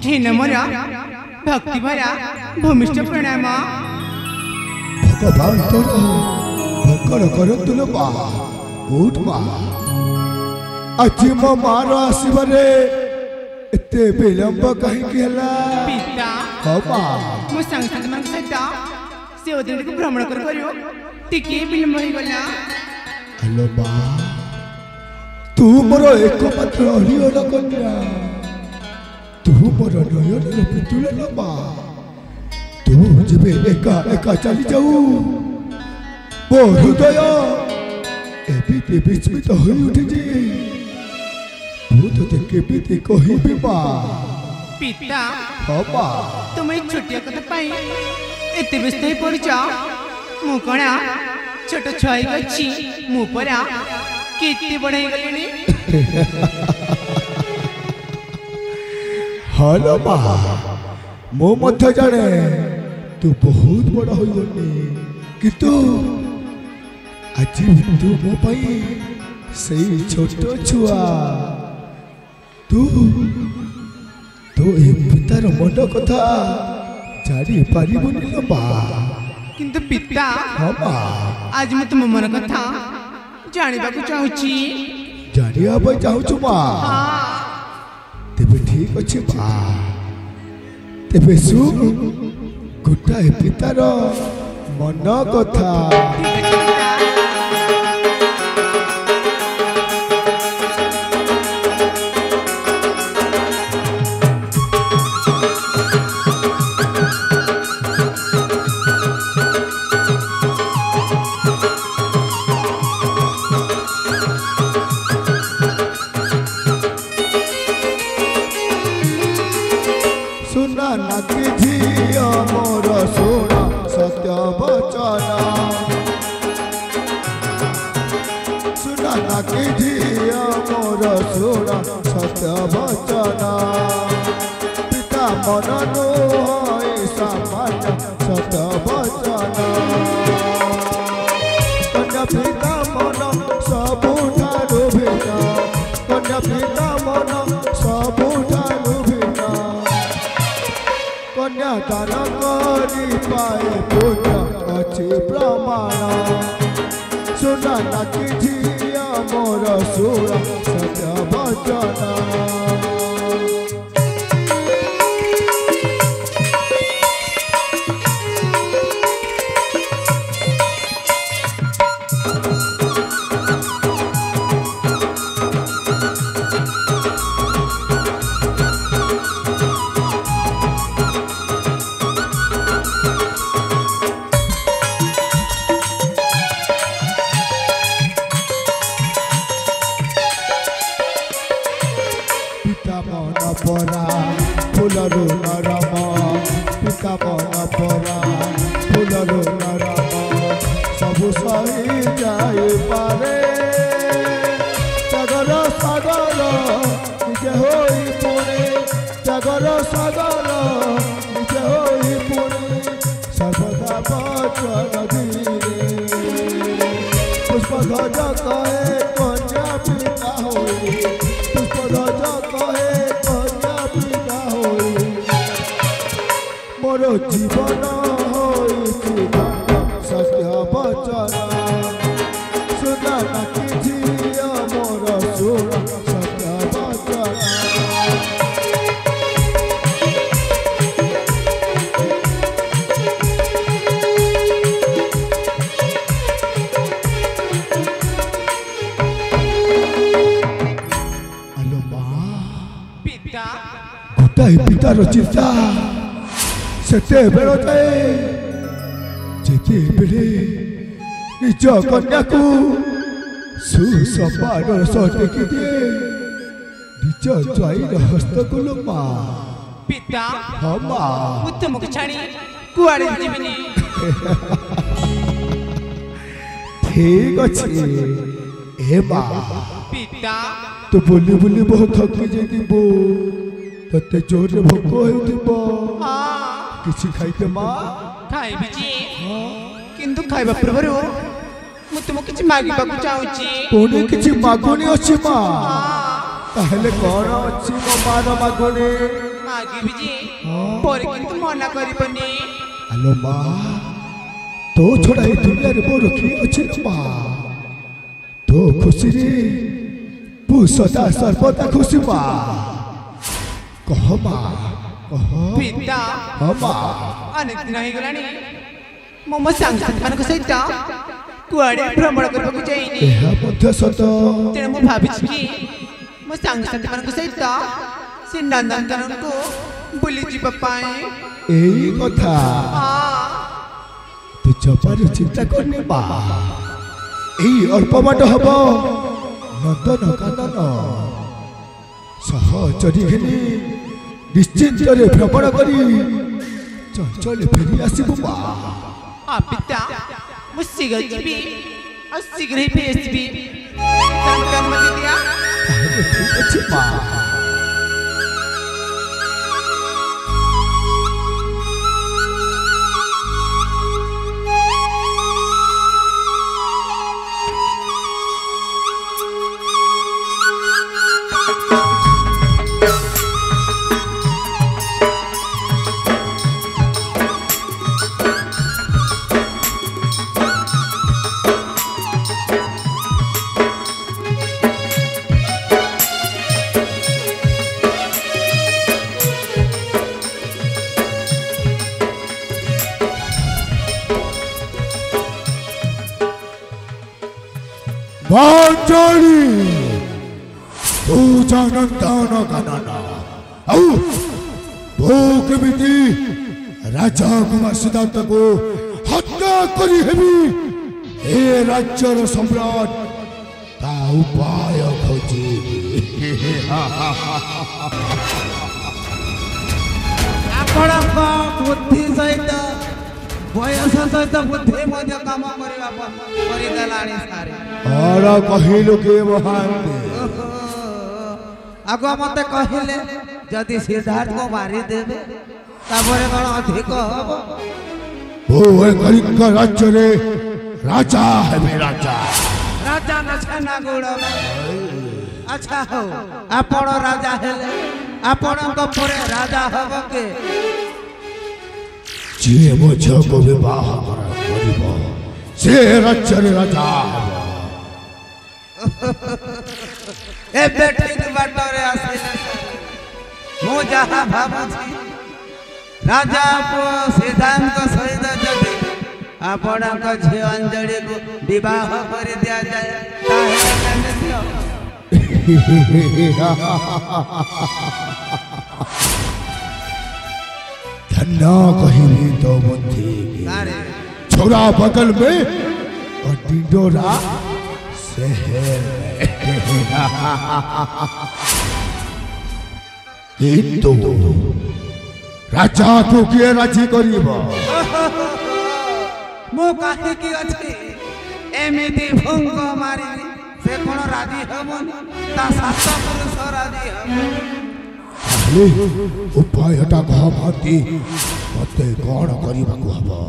झेनमरा भक्ति भरा भूमिष्ठ प्रणाम भगवान तोर भकर करतुल बा उठ मा आज मो मार आसबारे एते विलंब कहीं केला पिता हबा मो संग संग मन सता से ओदिन को भ्रमण कर करियो टिके विलंब होई गला हेलो बा तू मोर एकमात्र हरिहर कन्या तू मोर नयन पितुल लबा तू जबे एका एका चली जाऊ मो हृदय एबिति विस्मित होई उठिजी भूत केबिति कहिबी बा पिता हबा तुम्हें छोटिया कथा पाई एते व्यस्त होई पड़िचा मु कणा छोट छई गछि मु परा केते बढाई गलेनी हेलो बा मो मध्य जाने तू बहुत बड़ा होई गनी किंतु आज तू मो पाई सही छोट छुआ तू तो ए पितार मन कथा जारी पारिबुनी लो बा किंतु पिता हबा आज मैं तुम मन कथा जानिबा को चाहूची जानिया बा चाहूछु बा तेबे ठीक अछि बा तेबे सु गोटाए पितार मन कथा सत्य वचन पिता मन नुई सामान्य सत्य वचन कन्या पिता मन सबुठारु भिन्न कन्या पिता मन सबुठारु भिन्न कन्या दान करी पाए पुण्य अछि प्रमाण सुना ना कि मोर सुर सत्य वचन फुलरु नरम पिता मन परा फुलरु नरम सबु सही जाए पारे जगर सागर निजे होई पुणे जगर सागर निजे होई पुणे सर्वदा वचन धीरे पुष्पध्वज कहे कन्या पिता होई पुष्पध्वज कहे मोर जीवन होई सत्य वचन सुना ना कि मोर सुर सत्य वचन हेलो बा पिता गोटाए पितार चिंता सेते बेलते जेते बेले निज कन्या को सुसंबार सटेकी दिए निज ज्वाईर हस्तकुल मा पिता हमा उत्तम को छाड़ी कुआरे जीवनी ठीक अछि ए बा पिता तो बोली बोली बहुत थकी जेदिबो तते जोर भोक हेउतिबो किछि खाइते मा खाइबी जी किंतु खाइबा पूर्वरु मु तुम किछि मागिबा को चाहूची कोने किछि मागुनी अछि मा ताहले कोन अछि मो मार मागुनी मागिबी जी पर किंतु मना करबनी आलो मा तो छोड़ा ए दुनिया रे मोर की अछि मा तो खुशी रे तू सदा सर्वदा खुशी मा कह मा कह पिता मा अनेक दिन हो गलानी मम सांगत मान को सहित कुआडे भ्रमण करबा को जाईनी एहा मध्य सत तेरे मु भाबिछि कि मो सांगत मान को सहित से नंदनकानन को बुली जीवा पाए एई कथा तू जबर चिंता करने बा एई अल्प बाट हबो नंदनकानन सहचरी हेली निश्चिंत रे भ्रमण करी चंचल फेरी आसीबो बा पिता मु शीघ्र जीवी और शीघ्र ही भेजबी तन मत दिया ठीक अछि बा बांचोली तू जानंदान गाना औ भूख मिति राजा कुमार सिद्धार्थ को हत्या करी हेबी ए राज्यर सम्राट ता उपाय खोजी आपणक बुद्धि सहित बयस सहित बुद्धि मध्य काम करबा करि देलानी सारे और कहिलु के महांती आगो मते कहिले जदि सिद्धार्थ को मारी देबे तापरे कोन अधिक हबो ओ ए कलिंग राज्य रे राजा है राजा राजा न छना गुड़ अच्छा हो आपण राजा हेले आपणक परे राजा हबो के जे मो को विवाह करिबो से राज्य रे राजा ए बेटी बाटरे आसिले मो जहा भाबुछि राजा सिद्धांत सहित जदि आपणक झी अंजलि को विवाह कर दिया जाए ताहे दियो धन्ना कहिली तो बुद्धि छोरा बगल में और डिंडोरा शहर में तो राजा को किए राजी करिबो मो काहे की अछि एमिति भंग मारी से कोन राजी हबन ता सात पुरुष राजी हबन उपायटा कह भाती मते कौन करिबा को हबो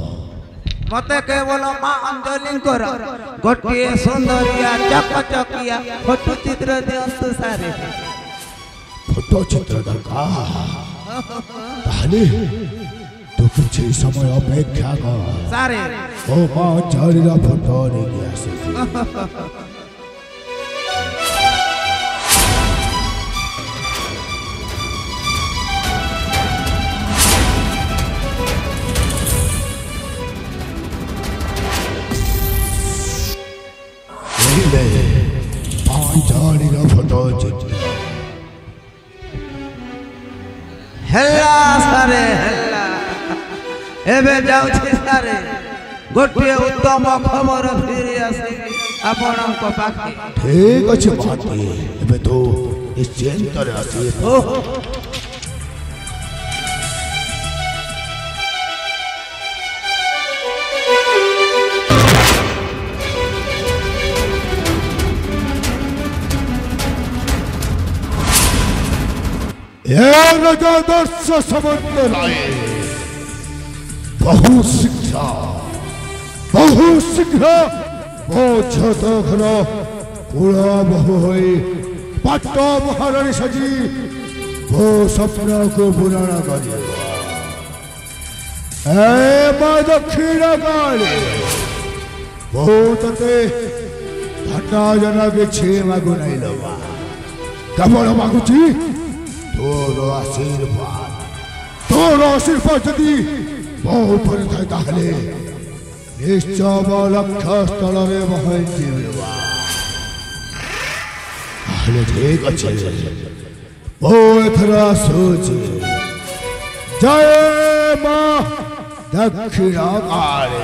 मते केवल मां अंजलिंकर गोटिए सुंदरिया चकचकिया फोटो चित्र दियंतु सारे फोटो चित्र दरकार ताले तो कुछ समय अपेक्षा कर सारे ओ मां झाड़ीरा फोटो रे गया से पांचालीरा फोटो चित्र हेला सारे हेला एबे जाउछि सारे गोटिए उत्तम खबर फिरि आसी आपणक पाखी ठीक अछि भाती एबे तो निश्चिंत रे आसी राजा दर्श समंत राय बहु शीघ्र बोझत घर कुल बहु हो पाट महाराणी सजी ମୋ ସ୍ୱପ୍ନକୁ ପୂରଣ କରିବ। ଏ ମା ଦକ୍ଷିଣ କାଳୀ, ମୁଁ ତତେ ଧନ କିଛି ମାଗୁ ନାହିଁ ଲୋ ମା, କେବଳ ମାଗୁଛି ତୋର ଆଶୀର୍ବାଦ। ତୋର ଆଶୀର୍ବାଦ ଯଦି ମୋ ଉପରେ ଥାଏ ତାହେଲେ ନିଶ୍ଚୟ ମୋ ଲକ୍ଷ୍ୟ ସ୍ଥଳରେ ପହଞ୍ଚିବି। ତାହେଲେ ଠିକ ଅଛି, ମୁଁ ଏଥର ଆସୁଛି। ଜୟ ମା ଦକ୍ଷିଣ କାଳୀ।